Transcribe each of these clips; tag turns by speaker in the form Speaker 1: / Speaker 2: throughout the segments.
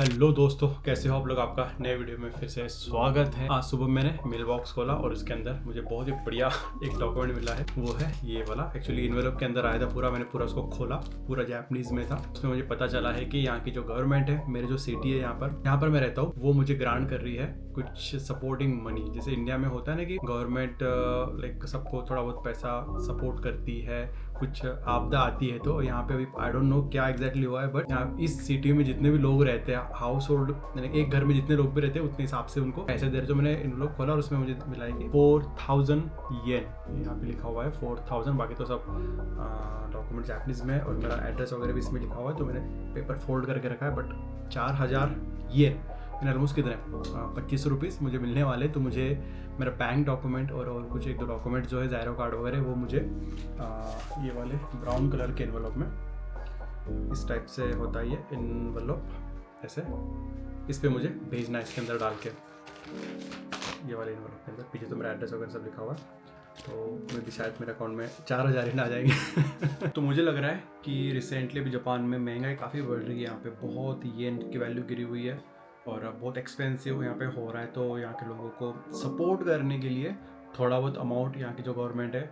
Speaker 1: Hello दोस्तों, कैसे हो आप लोग। आपका नए वीडियो में फिर से स्वागत है। आज सुबह मैंने मेल बॉक्स खोला और उसके अंदर मुझे बहुत ही बढ़िया एक डॉक्यूमेंट मिला है। वो है ये वाला। एक्चुअली इन्वेलप के अंदर आया था पूरा, मैंने पूरा उसको खोला, पूरा जापानीज में था। उसमें मुझे पता चला है कि यहाँ की जो गवर्नमेंट है, मेरे जो सिटी है यहाँ पर मैं रहता हूँ, वो मुझे ग्रांट कर रही है कुछ सपोर्टिंग मनी। जैसे इंडिया में होता है ना कि गवर्नमेंट लाइक सबको थोड़ा बहुत पैसा सपोर्ट करती है, कुछ आपदा आती है। तो यहाँ पे अभी आई डोंट नो क्या एग्जैक्टली हुआ है, बट यहाँ इस सिटी में जितने भी लोग रहते हैं, हाउस होल्ड यानी एक घर में जितने लोग भी रहते हैं, उतने हिसाब से उनको पैसे दे रहे। जो मैंने इन लोग खोला और उसमें मुझे मिला है कि 4000 येन यहाँ पे लिखा हुआ है 4000। बाकी तो सब डॉक्यूमेंट जापानीज में और मेरा एड्रेस वगैरह भी इसमें लिखा हुआ है। तो मैंने पेपर फोल्ड करके रखा है, बट 4000 येन ऑलमोस्ट कितने 25 रुपीज़ मुझे मिलने वाले। तो मुझे मेरा बैंक डॉक्यूमेंट और कुछ एक दो डॉक्यूमेंट जो है ज़ायरो कार्ड वगैरह, वो मुझे ये वाले ब्राउन कलर के एनवलप में, इस टाइप से होता है ये एनवलप, ऐसे इस पे मुझे भेजना है, इसके अंदर डाल के ये वाले एनवलप के अंदर। पीछे तो मेरा एड्रेस वगैरह सब लिखा हुआ है। तो मैं भी शायद मेरे अकाउंट में 4000 ही ना आ जाएंगे। तो मुझे लग रहा है कि रिसेंटली भी जापान में महंगाई काफ़ी बढ़ रही है। यहाँ पे बहुत येन की वैल्यू गिरी हुई है और बहुत एक्सपेंसिव यहाँ पे हो रहा है। तो यहाँ के लोगों को सपोर्ट करने के लिए थोड़ा बहुत अमाउंट यहाँ की जो गवर्नमेंट है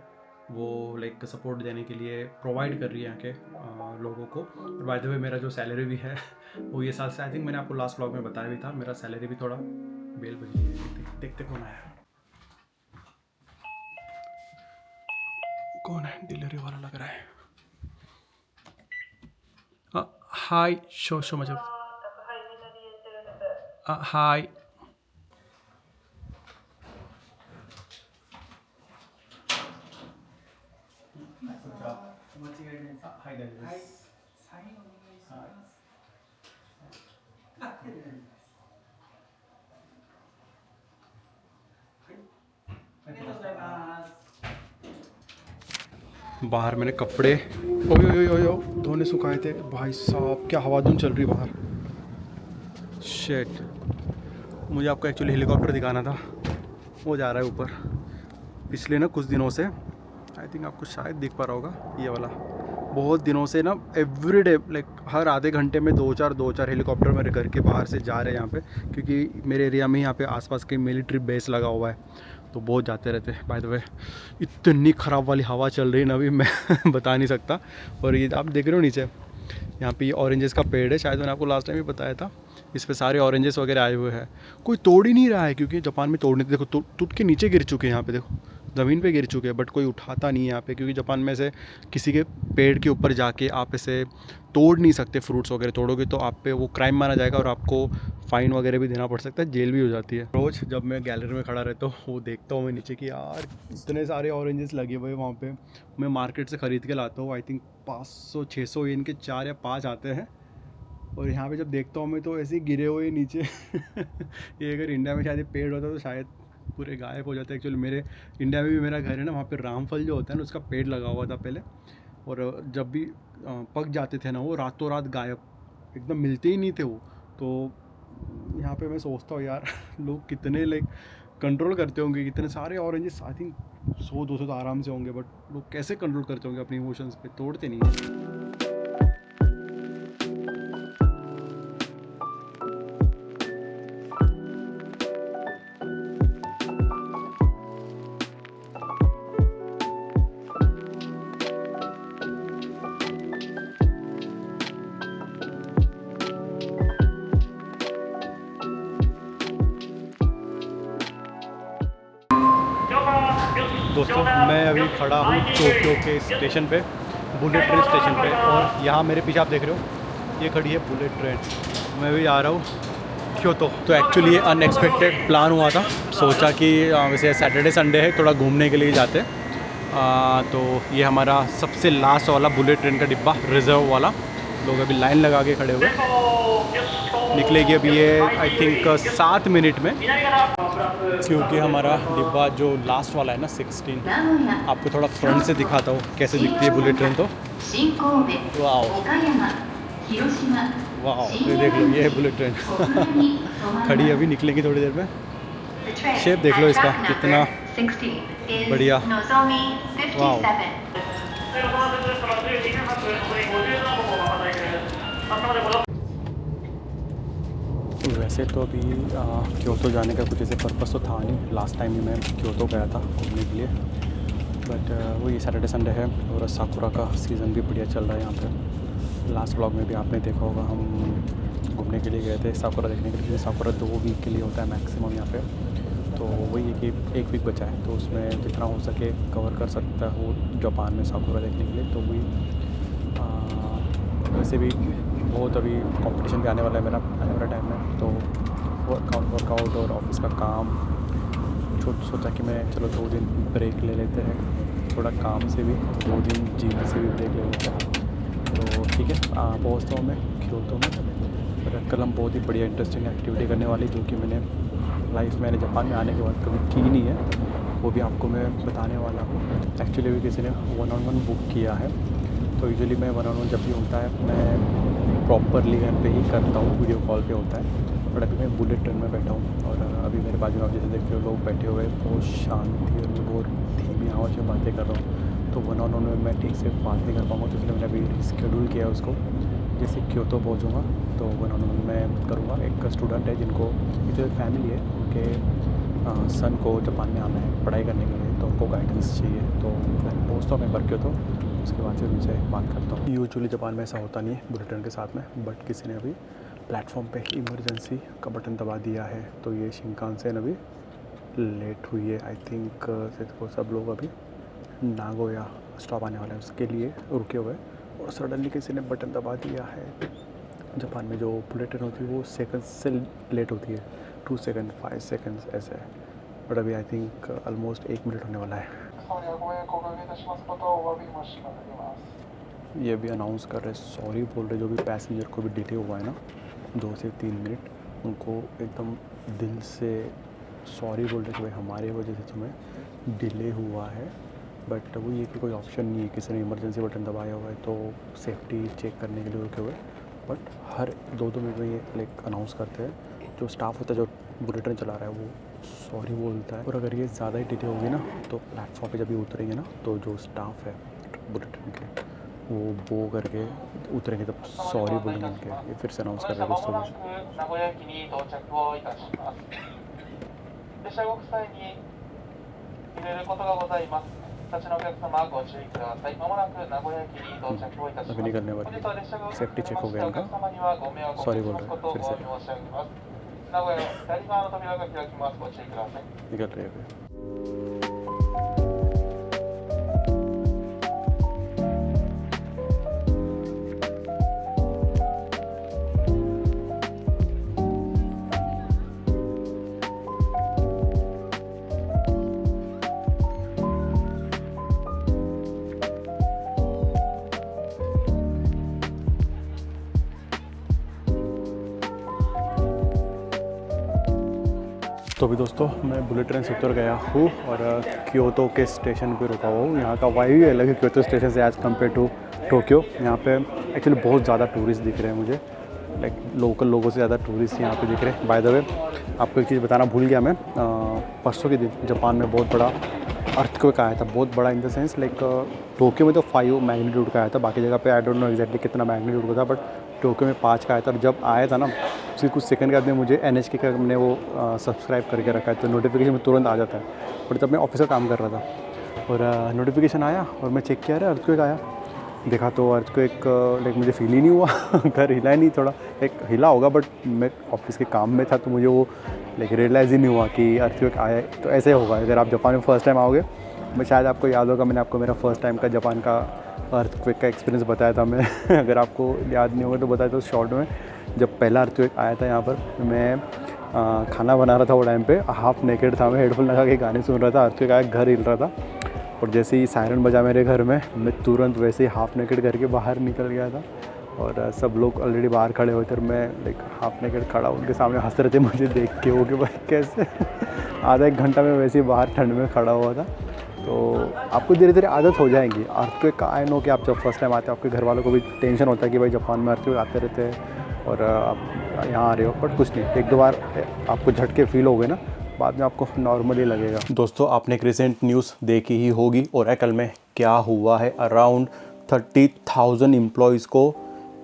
Speaker 1: वो लाइक सपोर्ट देने के लिए प्रोवाइड कर रही है यहाँ के लोगों को। और बाय द वे मेरा जो सैलरी भी है वो ये साल से, आई थिंक मैंने आपको लास्ट व्लॉग में बताया भी था, मेरा सैलरी भी थोड़ा बेल बजी है। देखते कौन आया, कौन है, डिलीवरी वाला लग रहा है। हाय शो मच, हाय बाहर मैंने कपड़े ओयो धोने सुखाए थे। भाई साहब क्या हवाधुन चल रही बाहर। शेट, मुझे आपको एक्चुअली हेलीकॉप्टर दिखाना था, वो जा रहा है ऊपर। पिछले ना कुछ दिनों से, आई थिंक आपको शायद दिख पा रहा होगा ये वाला, बहुत दिनों से ना एवरीडे लाइक हर आधे घंटे में दो चार हेलीकॉप्टर मेरे घर के बाहर से जा रहे हैं यहाँ पे, क्योंकि मेरे एरिया में यहाँ पे आसपास के मिलिट्री बेस लगा हुआ है, तो बहुत जाते रहते हैं। बाय द वे इतनी ख़राब वाली हवा चल रही है ना अभी, मैं बता नहीं सकता। और ये आप देख रहे हो नीचे, यहाँ पे ये ऑरेंजेस का पेड़ है, शायद मैंने आपको लास्ट टाइम भी बताया था। इस पे सारे ऑरेंजेस वगैरह आए हुए हैं, कोई तोड़ ही नहीं रहा है, क्योंकि जापान में तोड़ने, देखो टूट के नीचे गिर चुके हैं, यहाँ पे देखो ज़मीन पे गिर चुके हैं, बट कोई उठाता नहीं है यहाँ पे, क्योंकि जापान में से किसी के पेड़ के ऊपर जाके आप इसे तोड़ नहीं सकते। फ्रूट्स वगैरह तोड़ोगे तो आप पे वो क्राइम माना जाएगा और आपको फ़ाइन वगैरह भी देना पड़ सकता है, जेल भी हो जाती है। रोज़ जब मैं गैलरी में खड़ा रहता हूँ, वो देखता हूँ मैं नीचे कि यार इतने सारे ऑरेंजेस लगे हुए वहाँ पे। मैं मार्केट से ख़रीद के लाता हूँ, आई थिंक 500-600 इनके 4 या 5 आते हैं। और यहाँ पे जब देखता हूँ मैं तो ऐसे ही गिरे हुए नीचे। ये अगर इंडिया में शायद पेड़ होता तो शायद पूरे गायब हो जाते। एक्चुअली मेरे इंडिया में भी मेरा घर है ना, वहाँ पे रामफल जो होता है ना, उसका पेड़ लगा हुआ था पहले, और जब भी पक जाते थे ना वो रातों रात गायब, एकदम मिलते ही नहीं थे वो। तो यहाँ पे मैं सोचता हूँ यार लोग कितने लाइक कंट्रोल करते होंगे, कितने सारे ऑरेंजेस, आई थिंक 100-200 तो आराम से होंगे, बट लोग कैसे कंट्रोल करते होंगे अपने इमोशंस पे, तोड़ते नहीं हैं। दोस्तों मैं अभी खड़ा हूँ टोक्यो के स्टेशन पे, बुलेट ट्रेन स्टेशन पे, और यहाँ मेरे पीछे आप देख रहे हो ये खड़ी है बुलेट ट्रेन। मैं भी आ रहा हूँ क्योतो। तो एक्चुअली ये अनएक्सपेक्टेड प्लान हुआ था, सोचा कि वैसे सैटरडे संडे है, थोड़ा घूमने के लिए जाते। तो ये हमारा सबसे लास्ट वाला बुलेट ट्रेन का डिब्बा, रिजर्व वाला। लोग अभी लाइन लगा के खड़े हुए, निकलेगी अभी ये आई थिंक 7 मिनट में, क्योंकि हमारा डिब्बा जो लास्ट वाला है ना 16। आपको थोड़ा फ्रंट से दिखाता हूँ कैसे दिखती है बुलेट ट्रेन। तो वाओ वाओ, ये देख लो, ये है बुलेट ट्रेन। खड़ी अभी, निकलेंगी थोड़ी देर में। शेप देख लो इसका, कितना बढ़िया। वाओ, वैसे तो अभी क्योतो जाने का कुछ ऐसे पर्पस तो था नहीं। लास्ट टाइम ही मैं क्योतो गया था घूमने के लिए, बट वो ये सैटरडे संडे है और साकुरा का सीज़न भी बढ़िया चल रहा है यहाँ पे। लास्ट व्लॉग में भी आपने देखा होगा, हम घूमने के लिए गए थे साकुरा देखने के लिए, क्योंकि साकुरा 2 वीक के लिए होता है मैक्सिमम यहाँ पे। तो वही है कि 1 वीक बचा है, तो उसमें जितना हो सके कवर कर सकता है वो जापान में साकुरा देखने के लिए। तो वही वैसे भी बहुत अभी कंपटीशन भी आने वाला है मेरा आने वाले टाइम में, तो वर्कआउट और ऑफिस का काम सोचा कि मैं चलो 2 दिन ब्रेक ले लेते हैं, थोड़ा काम से भी, 2 दिन जिम से भी ब्रेक ले लेते हैं। तो ठीक है, पहुँचता हूँ मैं क्योतो में। पर कल हम बहुत ही बढ़िया इंटरेस्टिंग एक्टिविटी करने वाली, जो कि मैंने लाइफ में जापान में आने के बाद कभी की नहीं है, वो भी आपको मैं बताने वाला हूँ। एक्चुअली अभी किसी ने 1-on-1 बुक किया है, तो यूजुअली मैं 1-on-1 जब भी होता है मैं प्रॉपरली घर पे ही करता हूँ, वीडियो कॉल पे होता है। बट अभी मैं बुलेट ट्रेन में बैठा हूँ और अभी मेरे बाजू में आप जैसे देखते हो लोग बैठे हुए, बहुत शांति और मैं बहुत धीमी आवाज़ में बातें कर रहा हूँ। तो 1-on-1 में मैं ठीक से बात नहीं कर पाऊँगा, तो इसलिए मैंने अभी रिस्केड्यूल किया उसको। जैसे क्योतो पहुँचूँगा तो 1-on-1 में करूँगा। एक स्टूडेंट है जिनको जो एक फैमिली है, उनके सन को जापान में आना है पढ़ाई करने के लिए, तो उनको गाइडेंस चाहिए। तो मैं पहुँचता हूँ मैं पर क्योतो, उसके बाद फिर उनसे बात करता हूँ। यूजुअली जापान में ऐसा होता नहीं है बुलेट ट्रेन के साथ में, बट किसी ने अभी प्लेटफॉर्म पे इमरजेंसी का बटन दबा दिया है, तो ये शिनकानसेन अभी लेट हुई है। आई थिंक सब लोग अभी नागोया स्टॉप आने वाला है उसके लिए रुके हुए, और सडनली किसी ने बटन दबा दिया है। जापान में जो बुलेट ट्रेन होती है वो सेकंड से लेट होती है, 2 सेकंड 5 सेकंड्स ऐसे है, बट अभी आई थिंक ऑलमोस्ट 1 मिनट होने वाला है। ये भी अनाउंस कर रहे, सॉरी बोल रहे जो भी पैसेंजर को भी डिले हुआ है ना 2 से 3 मिनट, उनको एकदम दिल से सॉरी बोल रहे कि भाई हमारे वजह से तुम्हें डिले हुआ है। बट वो ये कि कोई ऑप्शन नहीं है, किसी ने इमरजेंसी बटन दबाया हुआ है तो सेफ्टी चेक करने के लिए रुके हुए। बट हर 2-2 मिनट में ये लाइक अनाउंस करते हैं, जो स्टाफ होता है जो बुलेट ट्रेन चला रहा है वो सॉरी बोलता है। और अगर ये ज़्यादा ही डिले होगी ना, तो प्लेटफॉर्म पे जब ये उतरेंगे ना, तो जो स्टाफ है बुलेट ट्रेन के वो करके उतरेंगे, तब सॉरी बोलेंगे उनके। ये फिर से अनाउंस कर रहे हैं दोस्तों कुछ। अभी निकलने वाली, सेफ्टी चेक हो गया इनका, सॉरी बोल रहे हैं फिर से, निकल रहे हैं अभी। तो अभी दोस्तों मैं बुलेट ट्रेन से उतर गया हूँ और क्योतो के स्टेशन पे रुका हुआ हूँ। यहाँ का वाइब ही अलग है क्योतो स्टेशन से एज़ कम्पेयर टू टोक्यो। यहाँ पे एक्चुअली बहुत ज़्यादा टूरिस्ट दिख रहे हैं मुझे, लाइक लोकल लोगों से ज़्यादा टूरिस्ट यहाँ पे दिख रहे हैं। बाय द वे आपको एक चीज़ बताना भूल गया मैं, परसों के दिन जापान में बहुत बड़ा अर्थक्वेक आया था, बहुत बड़ा in the sense like Tokyo में तो 5 मैग्नीट्यूड का आया था, बाकी जगह पे आई डोंट नो एग्जैक्टली कितना मैग्नीट्यूड का था, बट टोक्यो में 5 का आया था। जब आया था ना उसके कुछ सेकंड के बाद में मुझे NHK का हमने वो सब्सक्राइब करके रखा है, तो नोटिफिकेशन में तुरंत आ जाता है। बट तब मैं ऑफिस का काम कर रहा था और नोटिफिकेशन आया और मैं चेक किया, रहा अर्थक्वेक आया, देखा तो अर्थक्वेक लाइक मुझे फील ही नहीं हुआ घर हिला ही नहीं, थोड़ा एक हिला होगा बट मैं ऑफिस के काम में था, तो मुझे वो लाइक रियलाइज़ ही नहीं हुआ कि अर्थक्वेक आया। तो ऐसे होगा अगर आप जापान में फ़र्स्ट टाइम आओगे। मैं शायद आपको याद होगा, मैंने आपको मेरा फ़र्स्ट टाइम का जापान का अर्थक्वेक का एक्सपीरियंस बताया था मैं अगर आपको याद नहीं होगा तो बताया था शॉर्ट में। जब पहला अर्थक्वेक आया था यहाँ पर, मैं खाना बना रहा था, वो टाइम पे हाफ़ नेकेड था, मैं हेडफोन लगा के गाने सुन रहा था, अर्थक्वेक आया, घर हिल रहा था, और जैसे ही सायरन बजा मेरे घर में, मैं तुरंत वैसे ही हाफ़ नेकेड करके बाहर निकल गया था। और सब लोग ऑलरेडी बाहर खड़े हुए थे और मैं लाइक हाफ़ नेकेड खड़ा उनके सामने हंस रहे थे मुझे देख के, वो कि भाई कैसे आधा 1 घंटा में वैसे ही बाहर ठंड में खड़ा हुआ था। तो आपको धीरे धीरे आदत हो जाएगी अर्थक्वेक का। आई नो कि आप जब फर्स्ट टाइम आते हो आपके घर वालों को भी टेंशन होता है कि भाई जापान में अर्थक्वेक आते रहते हैं और आप यहाँ आ रहे हो, बट कुछ नहीं, 1-2 बार आपको झटके फील हो गए ना, बाद में आपको नॉर्मली लगेगा। दोस्तों आपने एक रिसेंट न्यूज़ देखी ही होगी, और कल में क्या हुआ है, अराउंड 30,000 एम्प्लॉयज़ को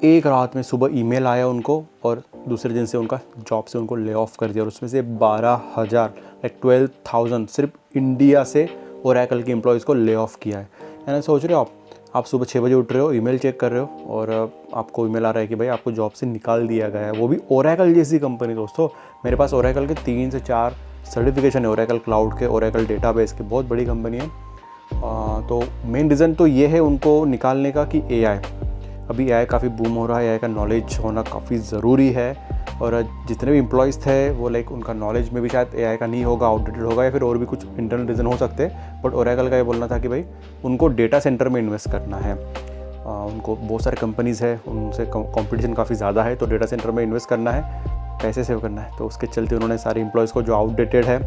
Speaker 1: एक रात में सुबह ईमेल आया उनको, और दूसरे दिन से उनका जॉब से उनको ले ऑफ कर दिया और उसमें से 12,000 लाइक 12,000 सिर्फ इंडिया से ओरेकल के एम्प्लॉयज़ को ले ऑफ किया है। यानी सोच रहे हो आप सुबह 6 बजे उठ रहे हो, ईमेल चेक कर रहे हो और आपको ईमेल आ रहा है कि भाई आपको जॉब से निकाल दिया गया है, वो भी ओरेकल जैसी कंपनी। दोस्तों मेरे पास ओरेकल के 3 से 4 सर्टिफिकेशन है, ओरेकल क्लाउड के, ओरेकल डेटाबेस के, बहुत बड़ी कंपनी है। तो मेन रीज़न तो ये है उनको निकालने का कि एआई, अभी एआई काफ़ी बूम हो रहा है, एआई का नॉलेज होना काफ़ी ज़रूरी है और जितने भी एम्प्लॉयज़ थे वो लाइक उनका नॉलेज में भी शायद एआई का नहीं होगा, आउटडेटेड होगा या फिर और भी कुछ इंटरनल रीज़न हो सकते हैं। बट ओरेकल का ये बोलना था कि भाई उनको डेटा सेंटर में इन्वेस्ट करना है, उनको बहुत सारे कंपनीज़ है, उनसे कंपटीशन काफ़ी ज़्यादा है, तो डेटा सेंटर में इन्वेस्ट करना है, पैसे सेव करना है। तो उसके चलते उन्होंने सारे एम्प्लॉयज़ को जो आउटडेटेड है,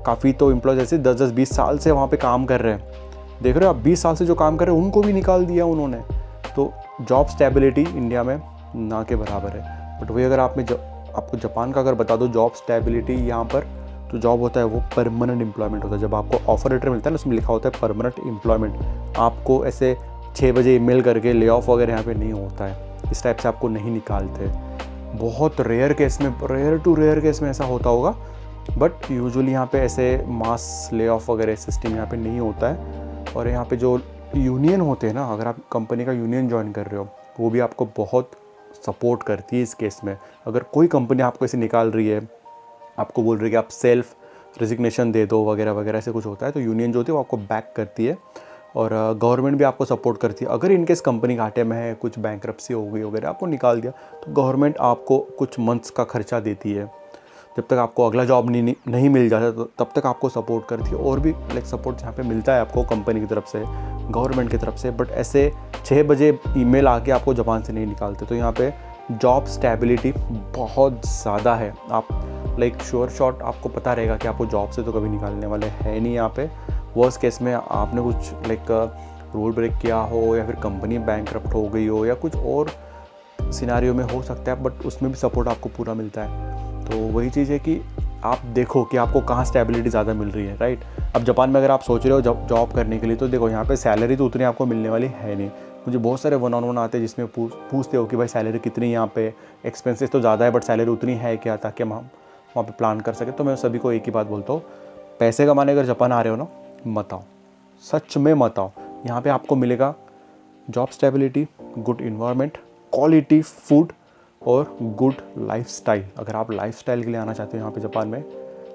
Speaker 1: काफ़ी तो एम्प्लॉयज़ ऐसे 10-20 साल से वहाँ पे काम कर रहे हैं, देख रहे हो आप, 20 साल से जो काम कर रहे हैं उनको भी निकाल दिया उन्होंने। तो जॉब स्टेबिलिटी इंडिया में ना के बराबर है। बट वही अगर आपको जापान का अगर बता दो जॉब स्टेबिलिटी यहाँ पर, तो जॉब होता है वो परमानेंट एम्प्लॉयमेंट होता है। जब आपको ऑफर लेटर मिलता है ना, उसमें लिखा होता है परमानेंट एम्प्लॉयमेंट। आपको ऐसे 6 बजे ईमेल करके ले ऑफ वगैरह यहाँ पे नहीं होता है, इस टाइप से आपको नहीं निकालते। बहुत रेयर केस में, रेयर टू रेयर केस में ऐसा होता होगा, बट यूजुअली यहाँ पे ऐसे मास ले ऑफ वगैरह सिस्टम यहाँ पे नहीं होता है। और यहाँ पे जो यूनियन होते हैं ना, अगर आप कंपनी का यूनियन ज्वाइन कर रहे हो, वो भी आपको बहुत सपोर्ट करती है इस केस में। अगर कोई कंपनी आपको ऐसे निकाल रही है, आपको बोल रही है कि आप सेल्फ रेजिग्नेशन दे दो वगैरह वगैरह, ऐसे कुछ होता है, तो यूनियन जो होती है वो आपको बैक करती है और गवर्नमेंट भी आपको सपोर्ट करती है। अगर इनकेस कंपनी घाटे में है, कुछ बैंकरप्सी हो गई वगैरह, आपको निकाल दिया, तो गवर्नमेंट आपको कुछ मंथ्स का खर्चा देती है। जब तक आपको अगला जॉब नहीं मिल जाता तो तब तक आपको सपोर्ट करती है। और भी लाइक सपोर्ट यहाँ पे मिलता है आपको कंपनी की तरफ से, गवर्नमेंट की तरफ से। बट ऐसे 6 बजे ईमेल आके आपको जापान से नहीं निकालते। तो यहाँ पे जॉब स्टेबिलिटी बहुत ज़्यादा है। आप लाइक श्योर शॉट आपको पता रहेगा कि आपको जॉब से तो कभी निकालने वाले है नहीं यहाँ पे। वर्स्ट केस में आपने कुछ लाइक रूल ब्रेक किया हो या फिर कंपनी बैंकरप्ट हो गई हो या कुछ और सिनारियो में हो सकता है, बट उसमें भी सपोर्ट आपको पूरा मिलता है। तो वही चीज़ है कि आप देखो कि आपको कहाँ स्टेबिलिटी ज़्यादा मिल रही है, राइट। अब जापान में अगर आप सोच रहे हो जॉब करने के लिए, तो देखो यहाँ पे सैलरी तो उतनी आपको मिलने वाली है नहीं। मुझे बहुत सारे 1-on-1 आते हैं जिसमें पूछते हो कि भाई सैलरी कितनी, यहाँ पे एक्सपेंसेस तो ज़्यादा है बट सैलरी उतनी है क्या, ताकि हम वहाँ पे प्लान कर सकें। तो मैं सभी को एक ही बात बोलता हूँ, पैसे कमाने अगर जापान आ रहे हो ना, मत आओ, सच में मत आओ। यहाँ पर आपको मिलेगा job stability, good environment, quality food और गुड लाइफस्टाइल। अगर आप लाइफस्टाइल के लिए आना चाहते हो यहाँ पे जापान में,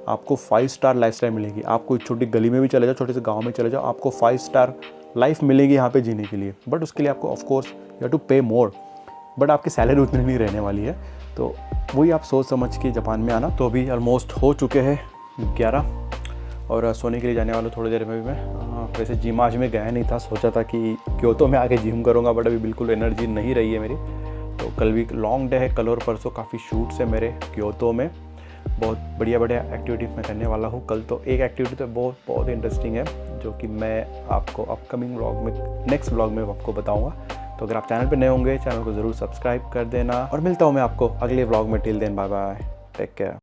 Speaker 1: आपको 5 स्टार लाइफस्टाइल मिलेगी। आप कोई छोटी गली में भी चले जाओ, छोटे से गांव में चले जाओ, आपको 5 स्टार लाइफ मिलेगी यहाँ पे जीने के लिए। बट उसके लिए आपको of course you have to pay more, but आपकी सैलरी उतनी नहीं रहने वाली है। तो वही आप सोच समझ के जापान में आना। तो अभी ऑलमोस्ट हो चुके हैं 11 और सोने के लिए जाने वाला थोड़ी देर में भी मैं। वैसे जिम आज में गया नहीं था, सोचा था कि क्योतो में आके जिम करूँगा, बट अभी बिल्कुल एनर्जी नहीं रही है मेरी। तो कल भी लॉन्ग डे है, कल और परसों काफ़ी शूट्स है मेरे क्योतो में, बहुत बढ़िया एक्टिविटी मैं करने वाला हूँ कल। तो एक एक्टिविटी तो बहुत इंटरेस्टिंग है जो कि मैं आपको अपकमिंग व्लॉग में, नेक्स्ट व्लॉग में आपको बताऊँगा। तो अगर आप चैनल पर नए होंगे, चैनल को ज़रूर सब्सक्राइब कर देना और मिलता हूँ मैं आपको अगले व्लॉग में। Till then bye bye, take care.